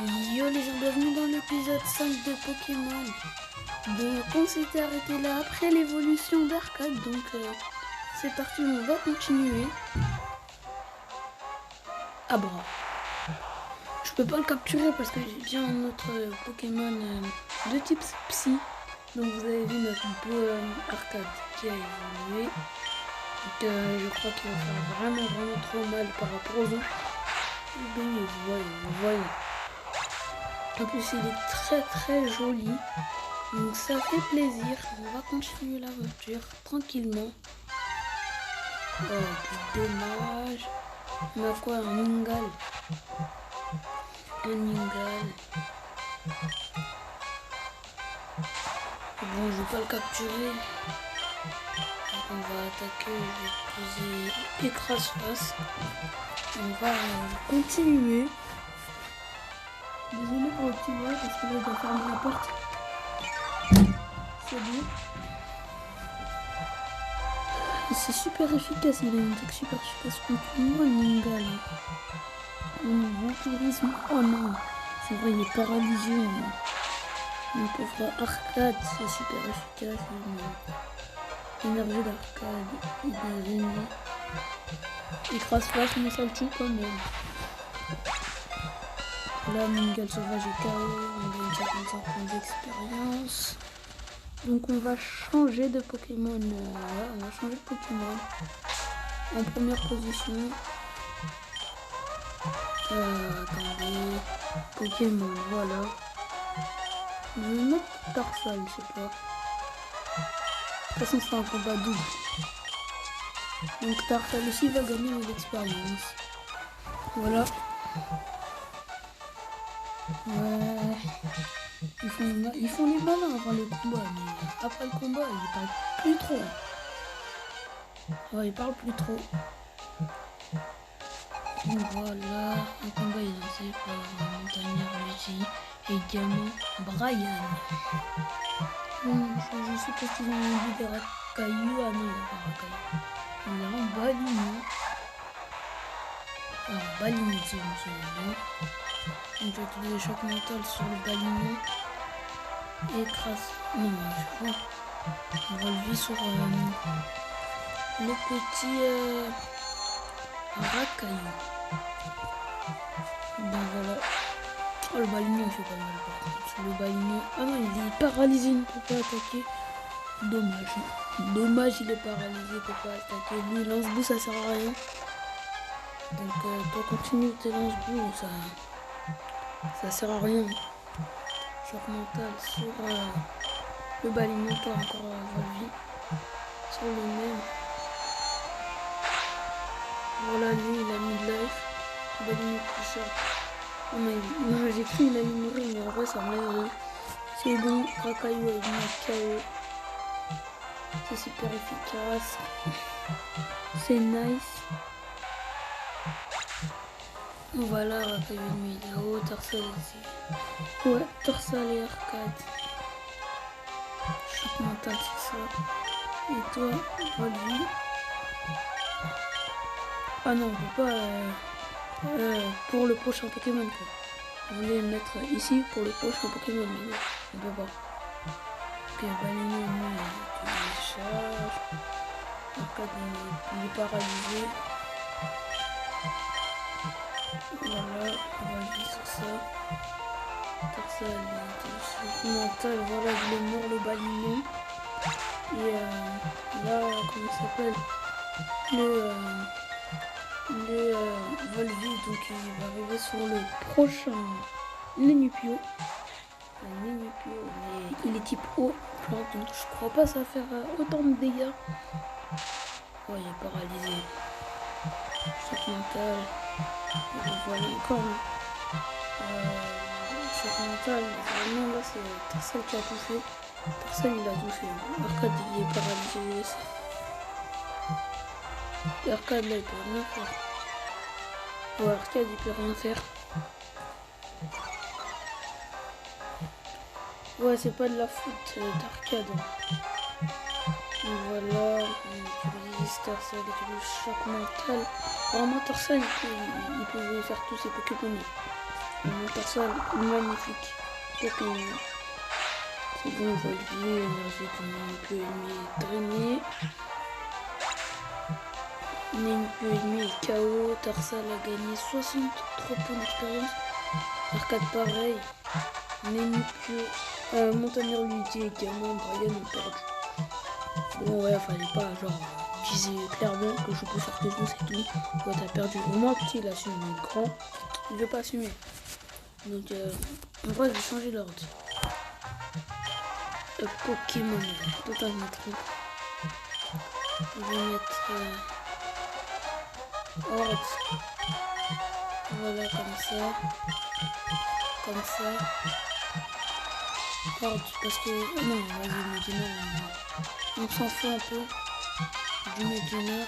Yo les gens, bienvenue dans l'épisode 5 de Pokémon. Donc on s'était arrêté là après l'évolution d'Arcade, donc c'est parti, on va continuer. Ah bon, je peux pas le capturer parce que j'ai un autre Pokémon de type Psy. Donc vous avez vu notre beau Arcade qui a évolué. Donc je crois qu'il va faire vraiment trop mal par rapport aux autres. Mais voyons. En plus il est très joli. Donc ça fait plaisir. On va continuer l'aventure tranquillement. Oh, dommage. On a quoi? Un Ningal. Bon, je vais pas le capturer. Donc on va attaquer. Je vais poser écrase-face. On va continuer. Désolé pour le petit bruit parce que là je dois fermer la porte. C'est bon. C'est super efficace, il a une attaque super efficace contre moi, Ningal. Vampirisme. Oh non, c'est vrai, il est paralysé. Mon pauvre Arcade, c'est super efficace. L'énergie d'Arcade, il est génial. Écrase-face, mais ça le tue quand même. Là, Ningal sauvage est KO, on gagne 55 points d'expérience. Donc on va changer de Pokémon. On va changer de Pokémon. En première position. Attendez. Pokémon, voilà. Je vais mettre Tarsal, je sais pas. De toute façon c'est un combat double. Donc Tarsal aussi va gagner de l'expérience. Voilà. Ouais. Ils font les malins avant le combat, mais après le combat, ils parlent plus trop. Ouais, ils parlent plus trop. Donc voilà, un combat est lancé par Montagnard Luigi et également Brian. Je sais pas s'ils ont dit des Rakayu. Ah non, il a pas Rakayu. Il a un Balini. Ah, Balini, c'est bon. Donc j'ai des chocs mentaux sur le Balini. Écrase. Non, je crois. On va lever sur le petit Rakayu. Ben voilà. Oh, le Balini il fait pas mal par contre. Le Balini. Ah non, il est paralysé, il ne peut pas attaquer. Dommage, il est paralysé, il ne peut pas attaquer. Lui, lance-boue, ça sert à rien. Donc toi continue tes lance-boue, ça sert à rien. Choc mental sur le Balini, pas encore Volvi. Sur le même. Voilà, lui, il a mis de life. Balini plus cher. Oh, mais j'ai cru qu'il allait mourir, mais en vrai, ça m'a. C'est bon, Rakayu a mis KO. C'est super efficace. C'est nice. Voilà, Rakayu a mis là-haut, Tarsal aussi. Ouais, Tarsal et Arcade. Choc mental, c'est ça. Et toi, Volvi. Ah non, on peut pas. Pour le prochain Pokémon, quoi. On voulait le mettre ici pour le prochain Pokémon, mais non, on peut pas. Ok, Balini, il charge. Arcade, il est paralysé. Voilà, on va le sur ça. Tarsal, il est mental, voilà, il est mort le Balini. Et là, comment il s'appelle? Le Volvi, donc il va arriver sur le prochain Nenupio. Mais il est type eau, plante, donc je crois pas ça va faire autant de dégâts. Ouais, il est paralysé. Choc mental. Et voilà encore. Choc mental. Vraiment là c'est Tarsal qui a tout fait. Tarsal il a tout fait. Arcade il est paralysé. Et Arcade là il peut rien faire. Ouais, Arcade il peut rien faire. Ouais, c'est pas de la faute d'Arcade. Voilà, on utilise Tarsal, il utilise choc mental. Vraiment Tarsal il peut faire tous ses Pokémon. Mon Tarsal, magnifique. Pokémon. C'est bon, on va oublier l'énergie qu'on peut aimer drainé. Nenku ennemi est KO. Tarsal a gagné 63 points d'expérience. Arcade pareil. Nenku. Montagnard Luigi également. Brian ont perdu. Bon, ouais, fallait pas genre viser clairement que je peux faire quelque chose et tout. Ouais, t'as perdu. Au moins, petit, il assume. Mais grand, il veut pas assumer. Donc, en vrai, je vais changer l'ordre. Pokémon, totalement trop. Je vais mettre Horde. Voilà, comme ça. Comme ça. Horde, parce que. Non, vas-y, Medina, on s'en fout un peu. Du Medina.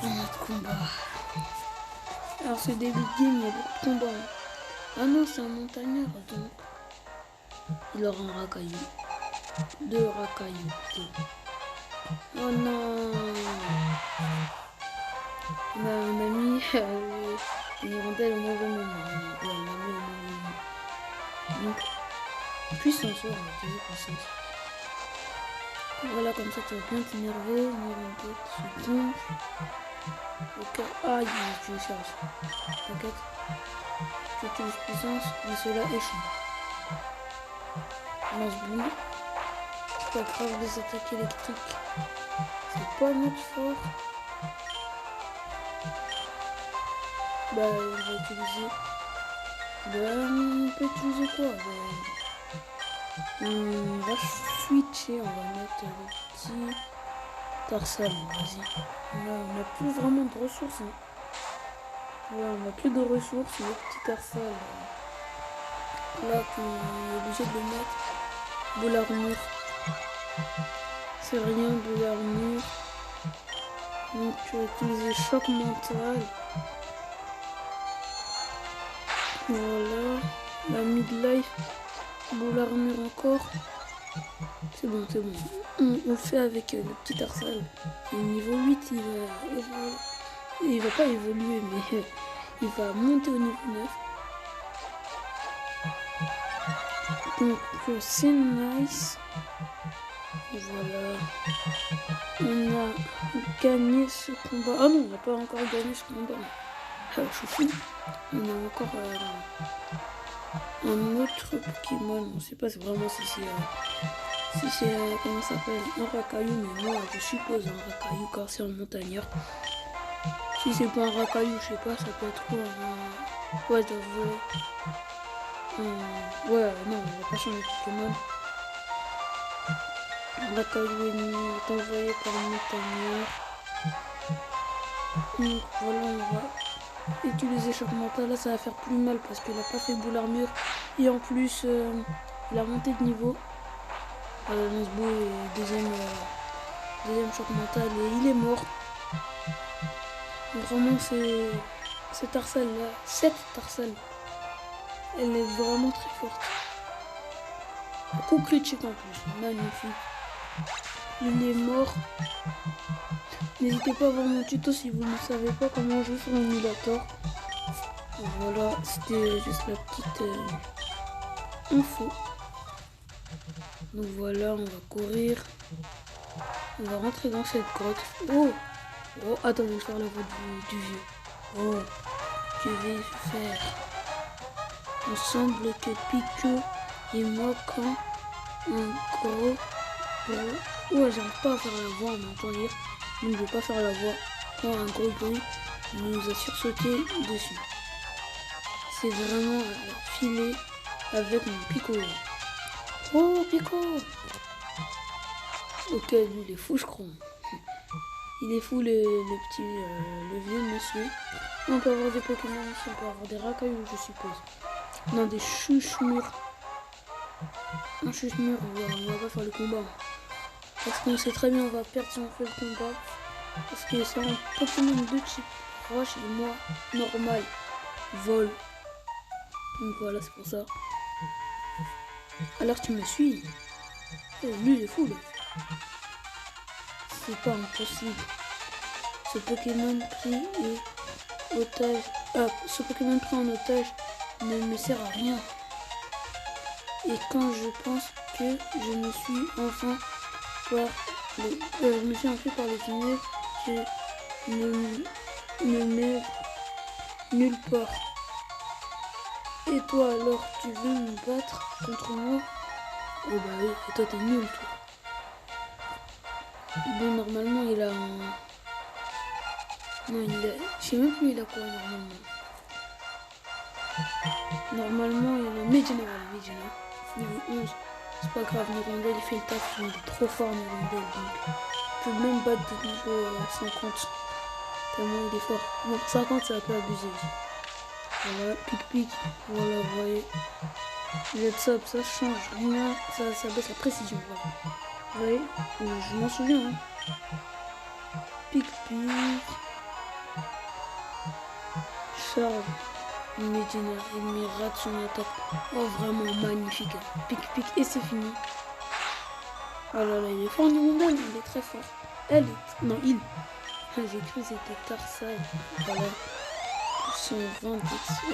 Notre combat. Alors, ce début de game, il y a beaucoup de combats. Ah non, c'est un montagnard, donc. Il aura un racaillou. 2 racailloux. Oh non. On a mis une hirondelle au mauvais moment. Ouais, on l'a mis au mauvais moment. Donc, puissance, ouais, on va dire puissance. Voilà, comme ça tu vas bien t'énerver. Une hirondelle qui se gonfle. Ok, ah, tu es charge. T'inquiète. Tu utilises puissance, mais cela échoue. Lance boule. C'est pas grave des attaques électriques. C'est pas notre fort. Bah, on va utiliser. On peut utiliser quoi? On va switcher. On va mettre le petit Tarsal. Vas-y. On n'a plus vraiment de ressources. Hein. Ouais, on n'a plus de ressources. Le petit Tarsal. Là, on est obligé de le mettre. De l'armure. C'est rien de l'armure. Donc tu vas utiliser choc mental. Voilà. La midlife. Boule armure encore. C'est bon, c'est bon. On le fait avec le petit Tarsal. Qui est niveau 8, il va pas évoluer, mais il va monter au niveau 9. Donc c'est nice. Voilà. On a gagné ce combat. Ah non, on n'a pas encore gagné ce combat. Ah, je suis fou. On a encore un autre Pokémon. On ne sait pas vraiment si c'est comment ça s'appelle, un racaillou, mais moi je suppose un racaillou car c'est un montagnard. Si c'est pas un racaillou, je sais pas, ça peut être quoi un... Ouais, ouais, non, on va pas changer de Pokémon. Un racaillou ennemi est envoyé par un montagnard. Donc voilà, on va utiliser choc mental. Là, ça va faire plus mal parce qu'il a pas fait boule armure. Et en plus, il a monté de niveau. Lance-boule est deuxième choc mental et il est mort. Donc vraiment, c'est Tarsal là. Cette Tarsal. Elle est vraiment très forte. Coup critique en plus. Magnifique. Il est mort. N'hésitez pas à voir mon tuto si vous ne savez pas comment jouer sur l'émulateur. Voilà, c'était juste la petite info. Donc voilà, on va courir. On va rentrer dans cette grotte. Oh, attends, je vais faire la voix du vieux. Oh, je vais faire. Il semble que Pico et moi quand un gros... Ouais, j'arrive pas à faire la voix, on entend lire. Donc je vais pas faire la voix quand un gros bruit nous a sursauté dessus. C'est vraiment filé avec mon Pico. Oh, Pico! Ok, lui il est fou, je crois. Il est fou, le vieux monsieur. On peut avoir des Pokémon aussi, on peut avoir des racailloux, je suppose. Non, des chouchemures. Un chouchemure, on va pas faire le combat. Parce qu'on sait très bien on va perdre si on fait le combat. Parce que c'est un Pokémon de type roche et moi, normal, vol. Donc voilà, c'est pour ça. Alors tu me suis. Lui il est fou là. C'est pas impossible. Ce Pokémon pris et otage. ce Pokémon pris en otage ne me sert à rien. Et quand je pense que je me suis enfin enfui par le tunnel, je ne mets nulle part. Et toi alors, tu veux me battre contre moi? Oh bah oui, et toi t'es nul toi. Bon, normalement il a un... Non, je sais même plus il a quoi normalement. Normalement il a Medina, niveau 11. C'est pas grave, Nirondelle il fait le taf, il est trop fort Nirondelle, donc il peut même battre de niveau 50. Tellement il est fort. Bon, 50 c'est un peu abusé. Voilà, pic, voilà, vous voyez. Jet Sub, ça change rien, ça baisse la précision, voilà. Vous voyez, je m'en souviens, hein. Pic, charge, Medina, il me rate son attaque. Oh, vraiment magnifique, hein. Pic, et c'est fini. Oh là là, il est fort, Nirondelle, il est très fort. Elle est... Non, il. J'ai cru que c'était Tarsal. Voilà.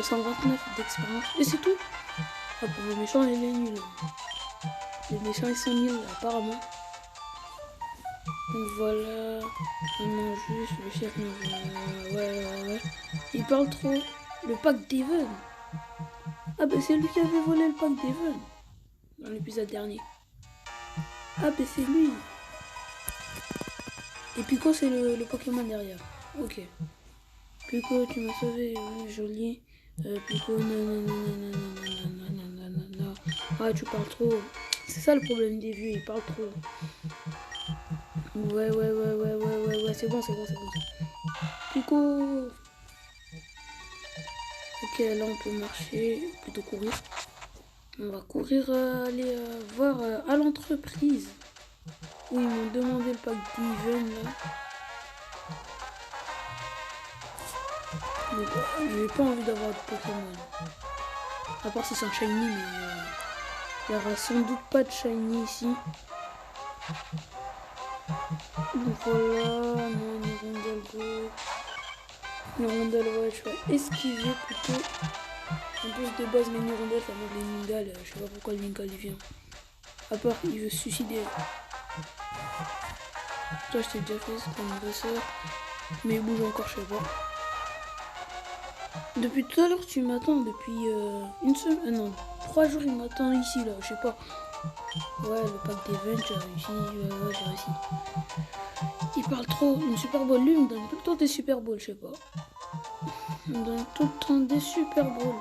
129 d'expérience. Et c'est tout. Ah, pour les méchants, il est nul. Les méchants, ils sont nuls, apparemment. Donc voilà. Maintenant, juste le chef. Ouais. Il parle trop. Le pack d'Even. Ah, bah, c'est lui qui avait volé le pack d'Even. Dans l'épisode dernier. Ah, bah, c'est lui. Et Pico, c'est le Pokémon derrière. Ok. Pico, tu m'as sauvé. Oui, joli. Pico, non. Ah, tu parles trop. C'est ça le problème des vieux, ils parlent trop. Ouais, c'est bon. Pico. Ok, là on peut marcher, plutôt courir. On va courir, aller voir à l'entreprise. Où ils m'ont demandé le pack d'Even là. Donc, j'ai pas envie d'avoir de Pokémon. À part si c'est un shiny, mais il n'y aura sans doute pas de shiny ici. Donc voilà, non, Nirondelle go. Nirondelle, ouais, je vais esquiver plutôt. En plus de base, mes Nirondelle, ça manque les Ningal. Je sais pas pourquoi le Ningal il vient. À part, il veut se suicider. Toi, je t'ai déjà fait ce qu'on veut ça. Mais il bouge encore, je sais pas. Depuis tout à l'heure, tu m'attends. Depuis une semaine, non, 3 jours, il m'attend ici, là, je sais pas. Ouais, le pack d'Even, j'ai réussi. Ouais, j'ai réussi. Il parle trop. Une Super Bowl, lui, il me donne tout le temps des Super Bowls, je sais pas. Il me donne tout le temps des Super Bowls.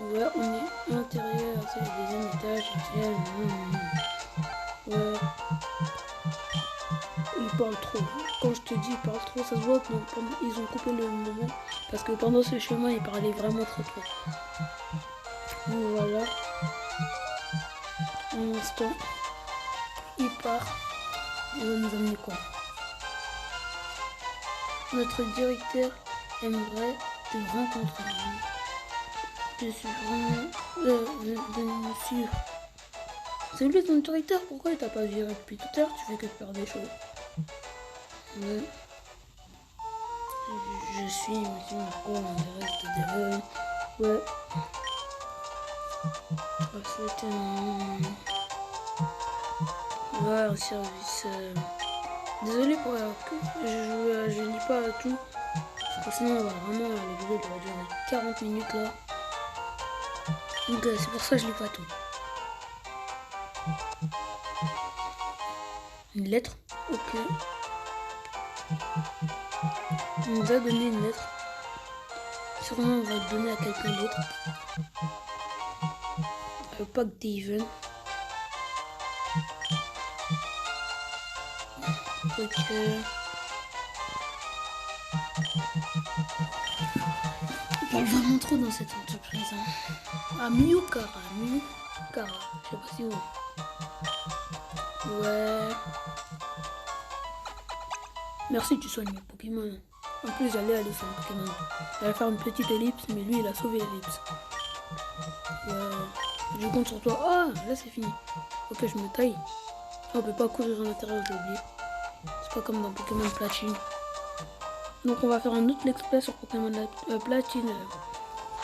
Ouais, on est à l'intérieur, c'est le deuxième étage. Ouais. Il parle trop. Quand je te dis il parle trop, ça se voit qu'ils ont coupé le moment. Parce que pendant ce chemin, il parlait vraiment trop. Donc voilà. Un instant. Il part. Il va nous amener quoi? Notre directeur aimerait te rencontrer. Je suis vraiment de me suivre. C'est lui ton directeur? Pourquoi il t'a pas viré depuis tout à l'heure? Tu fais que de faire des choses. Ouais. Je suis monsieur Marco, on direct de ouais. C'était un service. Désolé pour je lis pas tout. Parce que sinon on va vraiment la vidéo doit durer 40 minutes là. Donc c'est pour ça que je lis pas tout. Une lettre? Ok. On nous a donné une lettre. Sûrement on va le donner à quelqu'un d'autre. Le pack d'Even. Ok. On parle vraiment trop dans cette entreprise. Hein. Ah, Miyukara. Je sais pas si où. Ouais. Merci, tu soignes mes Pokémon. En plus, j'allais aller sur un Pokémon. J'allais faire une petite ellipse, mais lui, il a sauvé l'ellipse. Ouais. Je compte sur toi. Ah, là, c'est fini. Ok, je me taille. On peut pas courir à l'intérieur, j'ai oublié. C'est pas comme dans Pokémon Platine. Donc on va faire un autre let's play sur Pokémon Platine.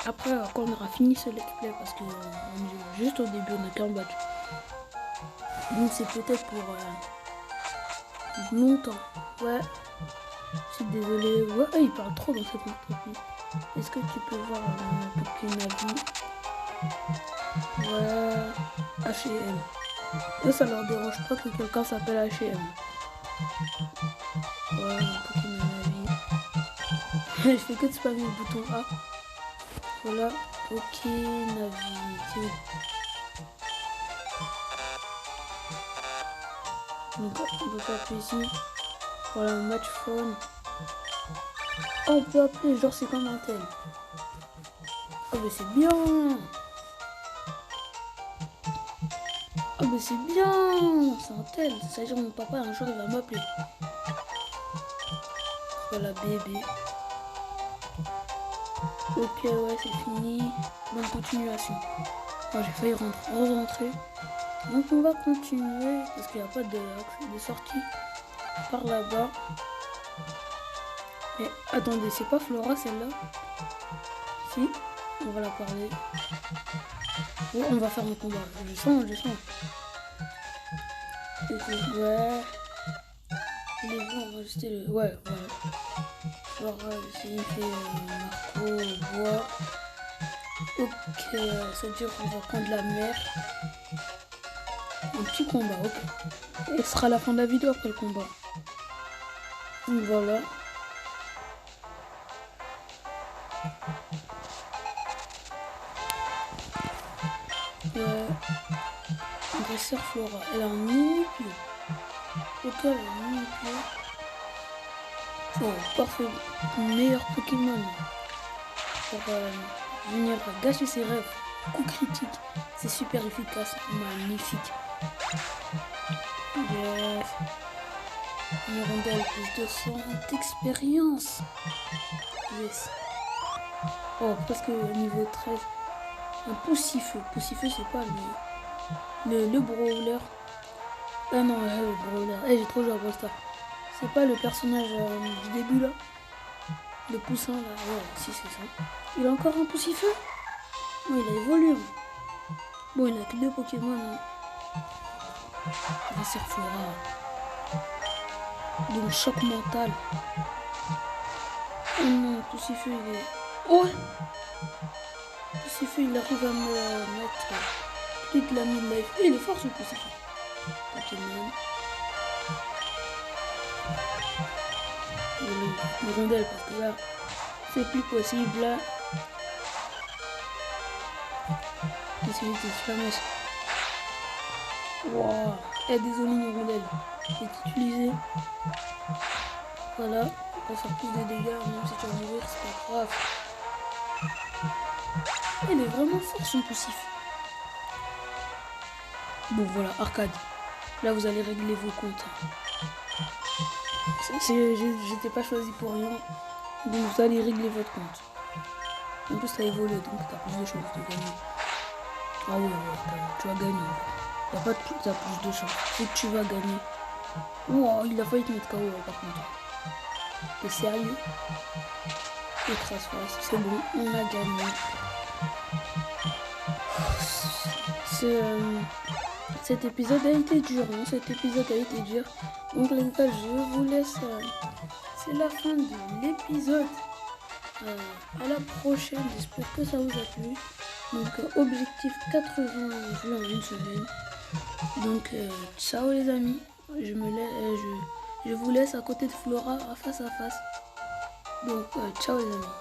Après, quand on aura fini ce let's play, parce que on est juste au début, on n'a qu'un badge. Donc c'est peut-être pour longtemps. Ouais. Je suis désolé. Ouais, il parle trop dans cette entreprise. Est-ce que tu peux voir Pokémon Ouais. H&M. Eux, ça leur dérange pas que quelqu'un s'appelle H&M. Ouais, Pokémon Navi. Je fais que de spammer le bouton A. Voilà. Ok, Navi. C'est où? Donc, on peut faire ici. Voilà, match phone. Oh, on peut appeler, genre c'est comme un tel. Oh, mais c'est bien. Oh, mais c'est bien. C'est un tel. Ça veut dire que mon papa, un jour, il va m'appeler. Voilà, bébé. Ok, ouais, c'est fini. Bonne continuation. Oh, j'ai failli rentrer. Donc, on va continuer. Parce qu'il n'y a pas de sortie par là-bas. Mais attendez, c'est pas Flora celle-là? Si, on va la parler. Oh, on va faire un combat. Je sens. Ouais. Il est bon, on va rester le. Ouais, voilà. Flora, il fait Marco, bois. Ok, ça veut dire qu'on va prendre la mer. Un petit combat, ok. Et ce sera la fin de la vidéo après le combat. Donc voilà. Dresseur Flora, elle a un mini-pied. Ok, elle a un mini-pied. Oh, parfait. Meilleur Pokémon. Pour venir gâcher ses rêves. Coup critique. C'est super efficace. Magnifique. Yes. Une rondelle plus de 100 d'expérience. Yes. Oh, presque niveau 13. Un poussifeu. Poussifeu, c'est pas le brawler. Ah non, le brawler. J'ai trop joué à Brawl Stars. C'est pas le personnage du début là. Le poussin là. Ouais, si c'est ça. Il a encore un poussifeu. Bon, il a évolué. Bon, il a que 2 Pokémon. Dresseur Flora. Donc choc mental. Oh non, poussifeu il est. Oh! Poussifeu il arrive à me mettre plus de la 1000 life. Il est fort ce poussifeu. Pokémon. Les rondelles parce que là c'est plus possible là. Possibilité de flamèche. Wow. Et désolé les rondelles. C'est utilisé. Voilà. On va faire plus de dégâts même si tu vas mourir c'est pas grave. Il est vraiment fort son poussif. Bon voilà, arcade. Là vous allez régler vos comptes. J'étais pas choisi pour rien. Donc vous allez régler votre compte. En plus t'as évolué donc t'as plus de chances de gagner. Ah ouais, tu vas gagner. T'as pas t'as plus de chances. C'est que tu vas gagner. Wow, il a failli te mettre KO par contre. T'es sérieux? Écrase face, c'est bon, on a gagné. Cet épisode a été dur, hein. Donc les gars, je vous laisse. C'est la fin de l'épisode. À la prochaine, j'espère que ça vous a plu. Donc objectif 80 vues en une semaine. Donc ciao les amis. Je vous laisse à côté de Flora face à face. Donc ciao les amis.